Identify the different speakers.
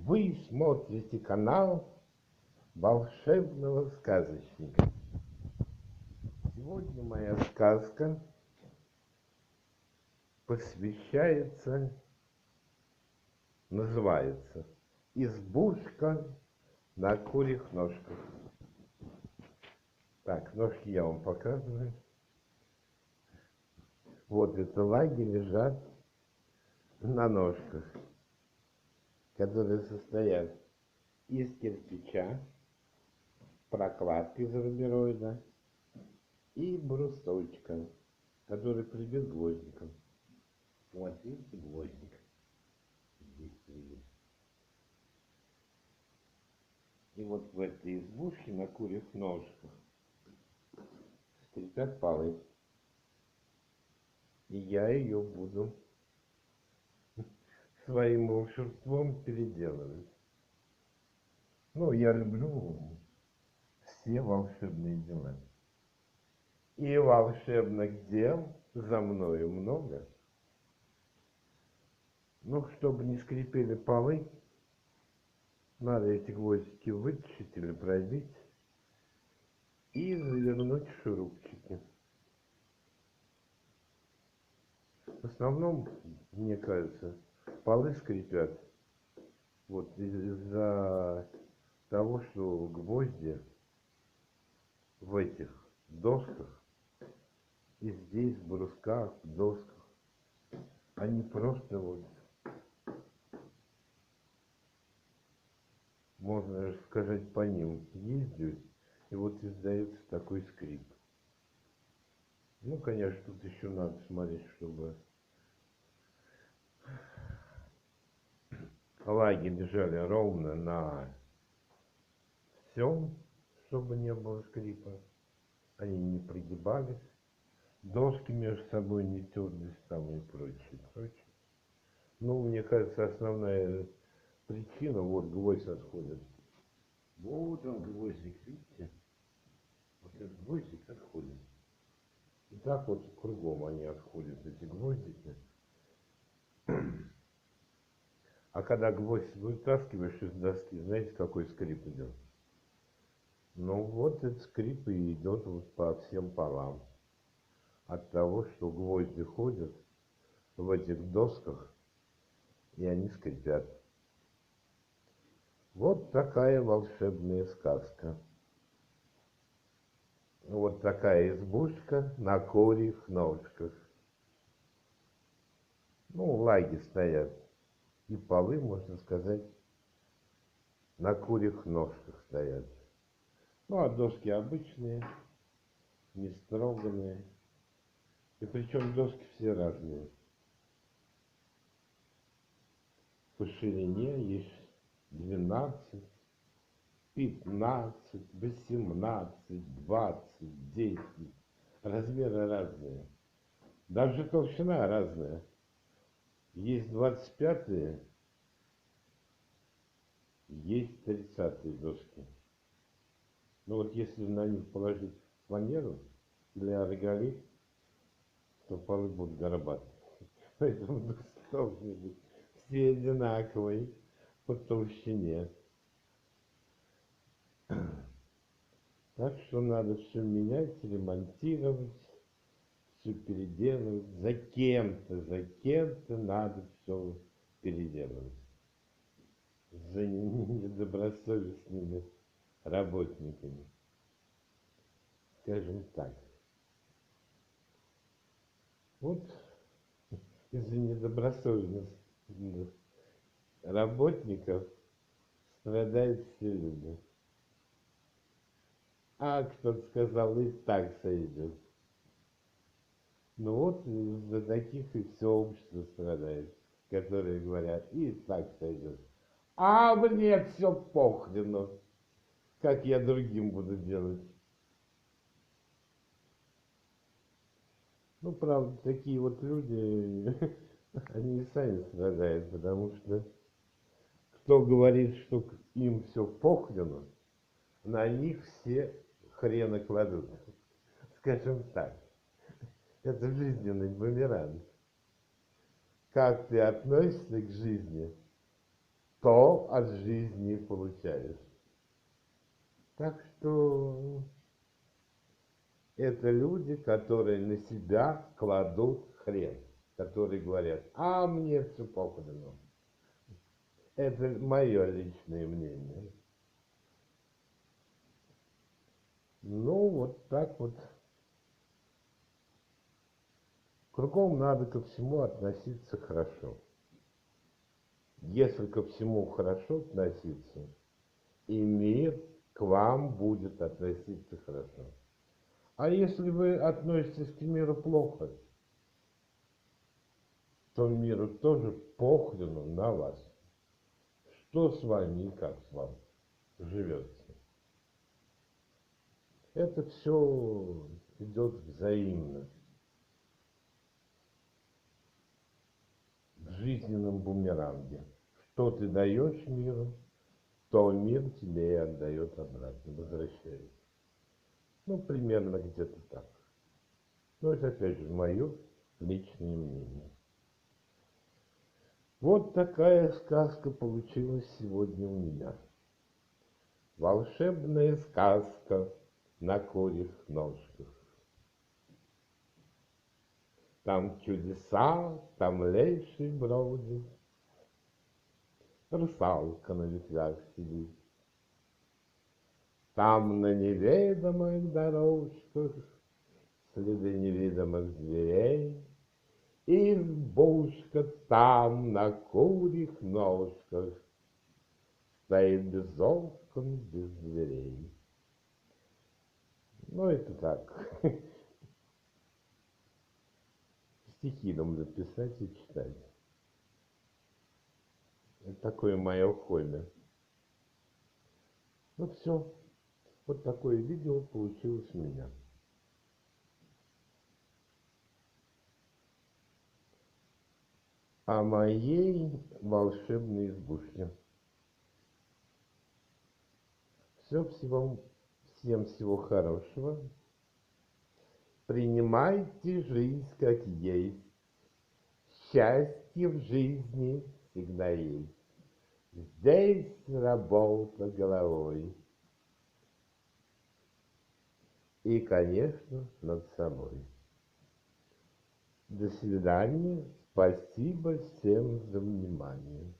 Speaker 1: Вы смотрите канал волшебного сказочника. Сегодня моя сказка посвящается, называется «Избушка на курьих ножках». Так, ножки я вам показываю. Вот это лаги лежат на ножках, которые состоят из кирпича, прокладки из рубероида и брусочка, который прибит гвоздиком. Вот видите, гвоздик здесь прибит. И вот в этой избушке на курьих ножках скрипят полы. И я ее буду своим волшебством переделывать. Ну, я люблю все волшебные дела. И волшебных дел за мною много. Ну, чтобы не скрипели полы, надо эти гвоздики вытащить или пробить и завернуть в шурупчики. В основном, мне кажется, полы скрипят вот из-за того, что гвозди в этих досках и здесь, в брусках, в досках, они просто вот, можно сказать, по ним ездят, и вот издается такой скрип. Ну, конечно, тут еще надо смотреть, чтобы лаги лежали ровно на всем, чтобы не было скрипа. Они не пригибались, доски между собой не терлись там и прочее, прочее. Ну, мне кажется, основная причина, вот гвоздь отходит. Вот он, гвоздик, видите? Вот этот гвоздик отходит. И так вот кругом они отходят, эти гвоздики. А когда гвоздь вытаскиваешь из доски, знаете, какой скрип идет? Ну вот этот скрип и идет вот по всем полам. От того, что гвозди ходят в этих досках, и они скрипят. Вот такая волшебная сказка. Вот такая избушка на курьих ножках. Ну, лаги стоят. И полы, можно сказать, на курьих ножках стоят. Ну, а доски обычные, не строганные. И причем доски все разные. По ширине есть 12, 15, 18, 20, 10. Размеры разные. Даже толщина разная. Есть 25-е, есть 30-е доски. Но вот если на них положить фанеру или ороголит, то полы будут горбатые. Поэтому доски должны быть все одинаковые по толщине. Так что надо все менять, ремонтировать, все переделывать. За кем-то надо все переделывать. За недобросовестными работниками. Скажем так. Вот из-за недобросовестных работников страдают все люди. А кто-то сказал, и так сойдет. Ну вот из-за таких и все общество страдает, которые говорят, и так сойдет. А мне все похрену, как я другим буду делать. Ну, правда, такие вот люди, они и сами страдают, потому что кто говорит, что им все похрену, на них все хрена кладут. Скажем так. Это жизненный бумеранг. Как ты относишься к жизни, то от жизни получаешь. Так что это люди, которые на себя кладут хрен, которые говорят, а мне все похрenu. Это мое личное мнение. Ну, вот так вот. Кругом надо ко всему относиться хорошо. Если ко всему хорошо относиться, и мир к вам будет относиться хорошо. А если вы относитесь к миру плохо, то миру тоже похрену на вас. Что с вами и как с вами живется. Это все идет взаимно. В жизненном бумеранге. Что ты даешь миру, то мир тебе и отдает обратно, возвращает. Ну, примерно где-то так. Но это, опять же, мое личное мнение. Вот такая сказка получилась сегодня у меня. Волшебная сказка на курьих ножках. Там чудеса, там леший бродит, русалка на ветвях сидит. Там на неведомых дорожках следы невидимых зверей. Избушка там на курьих ножках стоит без окон, без дверей. Ну, это так. Стихи нам написать и читать. Это такое мое хобби. Ну все. Вот такое видео получилось у меня. О моей волшебной избушке. Всем всего хорошего. Принимайте жизнь как есть. Счастье в жизни всегда есть. Здесь работа головой. И, конечно, над собой. До свидания. Спасибо всем за внимание.